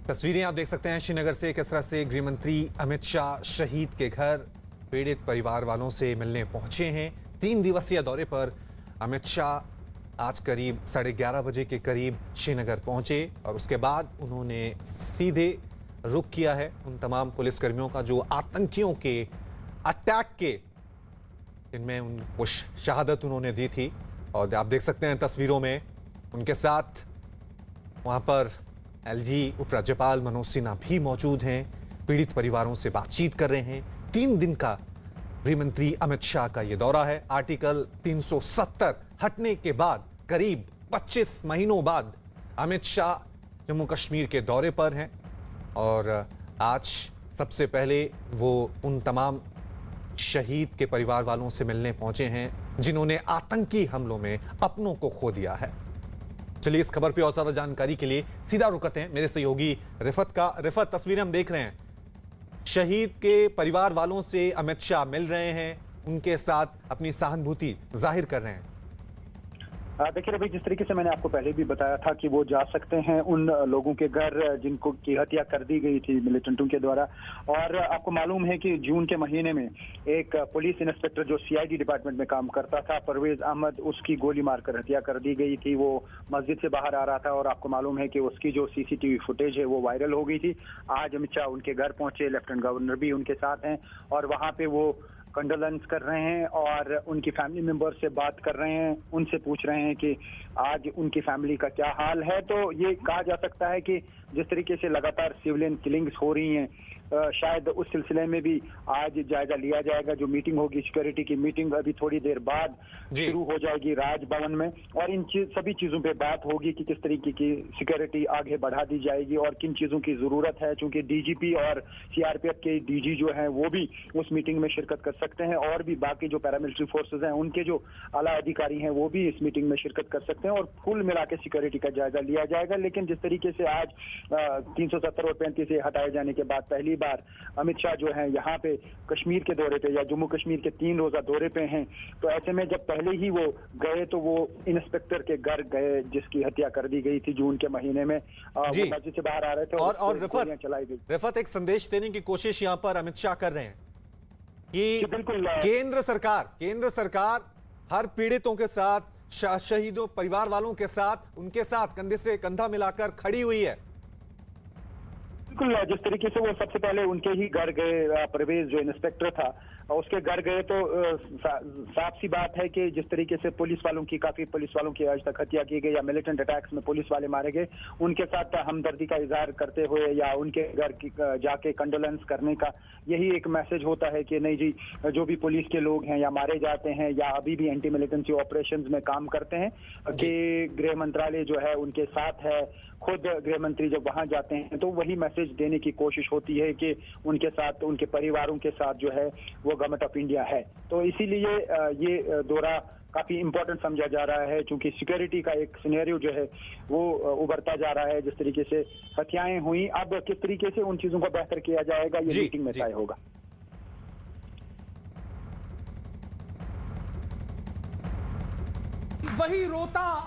तस्वीरें आप देख सकते हैं श्रीनगर से, किस तरह से गृह मंत्री अमित शाह शहीद के घर पीड़ित परिवार वालों से मिलने पहुंचे हैं। 3 दिवसीय दौरे पर अमित शाह आज करीब 11:30 बजे के करीब श्रीनगर पहुंचे और उसके बाद उन्होंने सीधे रुख किया है उन तमाम पुलिसकर्मियों का जो आतंकियों के अटैक के इनमें उनको शहादत उन्होंने दी थी। और आप देख सकते हैं तस्वीरों में उनके साथ वहां पर एलजी उपराज्यपाल मनोज सिन्हा भी मौजूद हैं, पीड़ित परिवारों से बातचीत कर रहे हैं। 3 दिन का गृह मंत्री अमित शाह का यह दौरा है। आर्टिकल 370 हटने के बाद करीब 25 महीनों बाद अमित शाह जम्मू कश्मीर के दौरे पर हैं और आज सबसे पहले वो उन तमाम शहीद के परिवार वालों से मिलने पहुंचे हैं जिन्होंने आतंकी हमलों में अपनों को खो दिया है। चलिए इस खबर पे और ज्यादा जानकारी के लिए सीधा रुक करते हैं मेरे सहयोगी रिफत का। रिफत, तस्वीरें हम देख रहे हैं, शहीद के परिवार वालों से अमित शाह मिल रहे हैं, उनके साथ अपनी सहानुभूति जाहिर कर रहे हैं। देखिए रवि, जिस तरीके से मैंने आपको पहले भी बताया था कि वो जा सकते हैं उन लोगों के घर जिनको की हत्या कर दी गई थी मिलिटेंटों के द्वारा। और आपको मालूम है कि जून के महीने में एक पुलिस इंस्पेक्टर जो सीआईडी डिपार्टमेंट में काम करता था, परवेज अहमद, उसकी गोली मारकर हत्या कर दी गई थी। वो मस्जिद से बाहर आ रहा था और आपको मालूम है कि उसकी जो सीसीटीवी फुटेज है वो वायरल हो गई थी। आज अमित शाह उनके घर पहुंचे, लेफ्टिनेंट गवर्नर भी उनके साथ हैं और वहां पे वो कंडोलेंस कर रहे हैं और उनकी फैमिली मेंबर से बात कर रहे हैं, उनसे पूछ रहे हैं कि आज उनकी फैमिली का क्या हाल है। तो ये कहा जा सकता है कि जिस तरीके से लगातार सिविलियन किलिंग्स हो रही हैं, शायद उस सिलसिले में भी आज जायजा लिया जाएगा। जो मीटिंग होगी, सिक्योरिटी की मीटिंग, अभी थोड़ी देर बाद शुरू हो जाएगी राजभवन में और इन सभी चीजों पे बात होगी कि किस तरीके की सिक्योरिटी आगे बढ़ा दी जाएगी और किन चीजों की जरूरत है। चूंकि डीजीपी और सीआरपीएफ के डीजी जो हैं वो भी उस मीटिंग में शिरकत कर सकते हैं और भी बाकी जो पैरामिलिट्री फोर्सेज हैं उनके जो आला अधिकारी हैं वो भी इस मीटिंग में शिरकत कर सकते हैं और कुल मिला के सिक्योरिटी का जायजा लिया जाएगा। लेकिन जिस तरीके से आज 370 और 35 से हटाए जाने के बाद पहली बार अमित शाह जो है यहाँ पे कश्मीर के दौरे पे या जम्मू कश्मीर के 3 रोजा दौरे पे हैं, तो ऐसे में जब पहले ही वो गए तो वो इंस्पेक्टर के घर गए जिसकी हत्या कर दी गई थी जून के महीने में। वो मस्जिद से बाहर आ रहे थे और रिफत एक संदेश देने की कोशिश यहाँ पर अमित शाह कर रहे हैं कि बिल्कुल केंद्र सरकार हर पीड़ितों के साथ, शहीदों परिवार वालों के साथ, उनके साथ कंधे से कंधा मिलाकर खड़ी हुई है। बिल्कुल, जिस तरीके से वो सबसे पहले उनके ही घर गए, परवेज जो इंस्पेक्टर था उसके घर गए, तो साफ सी बात है कि जिस तरीके से काफी पुलिस वालों की आज तक हत्या की गई या मिलिटेंट अटैक्स में पुलिस वाले मारे गए, उनके साथ हमदर्दी का इजहार करते हुए या उनके घर जाके कंडोलेंस करने का यही एक मैसेज होता है कि नहीं जी, जो भी पुलिस के लोग हैं या मारे जाते हैं या अभी भी एंटी मिलिटेंसी ऑपरेशंस में काम करते हैं कि गृह मंत्रालय जो है उनके साथ है। खुद गृह मंत्री जब वहां जाते हैं तो वही मैसेज देने की कोशिश होती है कि उनके साथ, उनके परिवारों के साथ जो है वो गवर्नमेंट ऑफ इंडिया है। तो इसीलिए ये दौरा काफी इंपॉर्टेंट समझा जा रहा है क्योंकि सिक्योरिटी का एक सिनेरियो जो है वो उभरता जा रहा है। जिस तरीके से हत्याएं हुई, अब किस तरीके से उन चीजों को बेहतर किया जाएगा ये मीटिंग में तय होगा। वही रोता